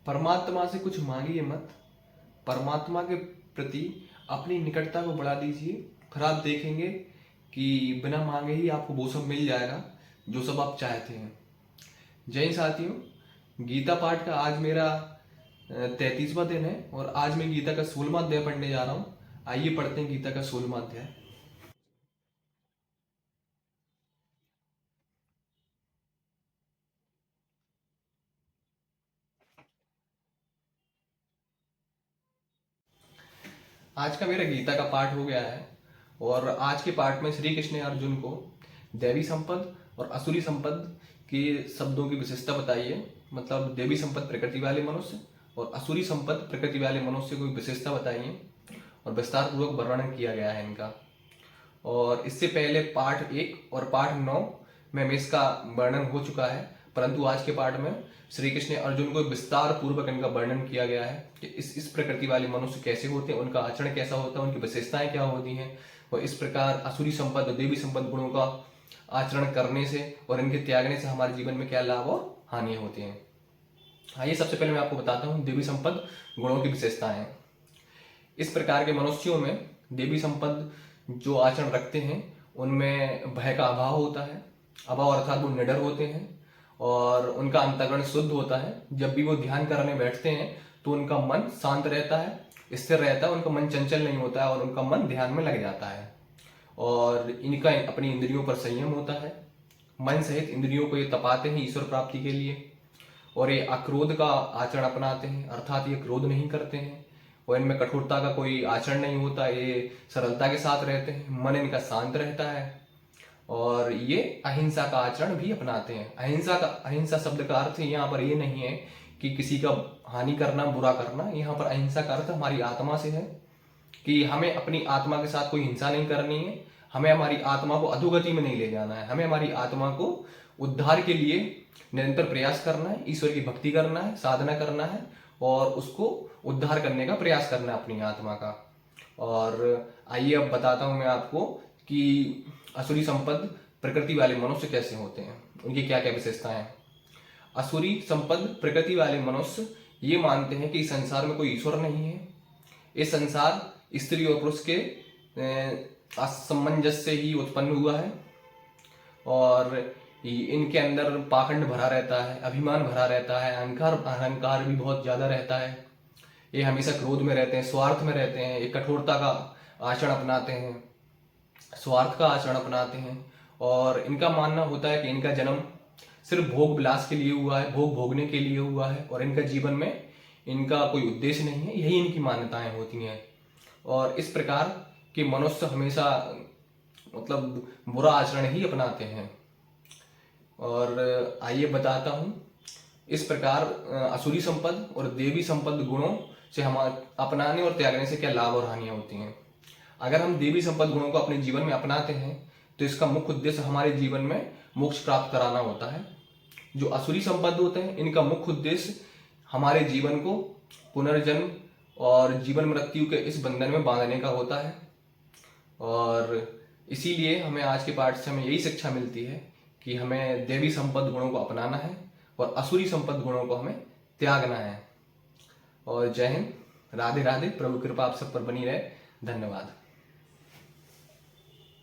परमात्मा से कुछ मांगिए मत, परमात्मा के प्रति अपनी निकटता को बढ़ा दीजिए। फिर आप देखेंगे कि बिना मांगे ही आपको वो सब मिल जाएगा जो सब आप चाहते हैं। जय हिंद साथियों, गीता पाठ का आज मेरा 33वां दिन है और आज मैं गीता का 16वां अध्याय पढ़ने जा रहा हूँ। आइए पढ़ते हैं गीता का 16वां अध्याय। आज का मेरा गीता का पाठ हो गया है और आज के पाठ में श्री कृष्ण ने अर्जुन को देवी संपद और असुरी संपद के शब्दों की विशेषता बताई है। मतलब देवी संपद प्रकृति वाले मनुष्य और असुरी संपद प्रकृति वाले मनुष्य को विशेषता बताई है और विस्तार पूर्वक वर्णन किया गया है इनका। और इससे पहले पाठ 1 और पाठ 9 में इसका वर्णन हो चुका है, परंतु आज के पाठ में श्री कृष्ण ने अर्जुन को विस्तार पूर्वक इनका वर्णन किया गया है कि इस प्रकृति वाले मनुष्य कैसे होते हैं, उनका आचरण कैसा होता है, उनकी विशेषताएं क्या होती हैं और इस प्रकार असुरी संपद और देवी संपद गुणों का आचरण करने से और इनके त्यागने से हमारे जीवन में क्या लाभ और हानियां होती हैं। आइए सबसे पहले मैं आपको बताता हूँ देवी संपद गुणों की विशेषताएं। इस प्रकार के मनुष्यों में देवी संपद जो आचरण रखते हैं उनमें भय का अभाव होता है। अभाव अर्थात वो निडर होते हैं और उनका अंतःकरण शुद्ध होता है। जब भी वो ध्यान करने बैठते हैं तो उनका मन शांत रहता है, स्थिर रहता है, उनका मन चंचल नहीं होता है और उनका मन ध्यान में लग जाता है। और इनका अपनी इंद्रियों पर संयम होता है। मन सहित इंद्रियों को ये तपाते हैं ईश्वर प्राप्ति के लिए। और ये अक्रोध का आचरण अपनाते हैं, अर्थात ये क्रोध नहीं करते हैं और इनमें कठोरता का कोई आचरण नहीं होता। ये सरलता के साथ रहते हैं, मन इनका शांत रहता है और ये अहिंसा का आचरण भी अपनाते हैं। अहिंसा शब्द का अर्थ यहाँ पर ये नहीं है कि किसी का हानि करना, बुरा करना। यहाँ पर अहिंसा का अर्थ हमारी आत्मा से है कि हमें अपनी आत्मा के साथ कोई हिंसा नहीं करनी है। हमें हमारी आत्मा को अधोगति में नहीं ले जाना है। हमें हमारी आत्मा को उद्धार के लिए निरंतर प्रयास करना है, ईश्वर की भक्ति करना है, साधना करना है और उसको उद्धार करने का प्रयास करना है अपनी आत्मा का। और आइए अब बताता हूं मैं आपको कि असुरी संपद प्रकृति वाले मनुष्य कैसे होते हैं, उनकी क्या क्या विशेषताएं हैं। असुरी संपद प्रकृति वाले मनुष्य ये मानते हैं कि इस संसार में कोई ईश्वर नहीं है। ये संसार स्त्री और पुरुष के असमंजस से ही उत्पन्न हुआ है और इनके अंदर पाखंड भरा रहता है, अभिमान भरा रहता है, अहंकार भी बहुत ज्यादा रहता है। ये हमेशा क्रोध में रहते हैं, स्वार्थ में रहते हैं, ये कठोरता का आचरण अपनाते हैं, स्वार्थ का आचरण अपनाते हैं और इनका मानना होता है कि इनका जन्म सिर्फ भोग विलास के लिए हुआ है, भोग भोगने के लिए हुआ है और इनका जीवन में इनका कोई उद्देश्य नहीं है। यही इनकी मान्यताएं होती हैं। और इस प्रकार के मनुष्य हमेशा मतलब बुरा आचरण ही अपनाते हैं। और आइए बताता हूं इस प्रकार असुरी संपद और देवी संपद गुणों से हम अपनाने और त्यागने से क्या लाभ और हानियां होती हैं। अगर हम देवी संपद गुणों को अपने जीवन में अपनाते हैं तो इसका मुख्य उद्देश्य हमारे जीवन में मोक्ष प्राप्त कराना होता है। जो असुरी संपद होते हैं इनका मुख्य उद्देश्य हमारे जीवन को पुनर्जन्म और जीवन मृत्यु के इस बंधन में बांधने का होता है। और इसीलिए हमें आज के पाठ से हमें यही शिक्षा मिलती है कि हमें देवी संपद गुणों को अपनाना है और असुरी संपद गुणों को हमें त्यागना है। और जय हिंद, राधे राधे। प्रभु कृपा आप सब पर बनी रहे। धन्यवाद।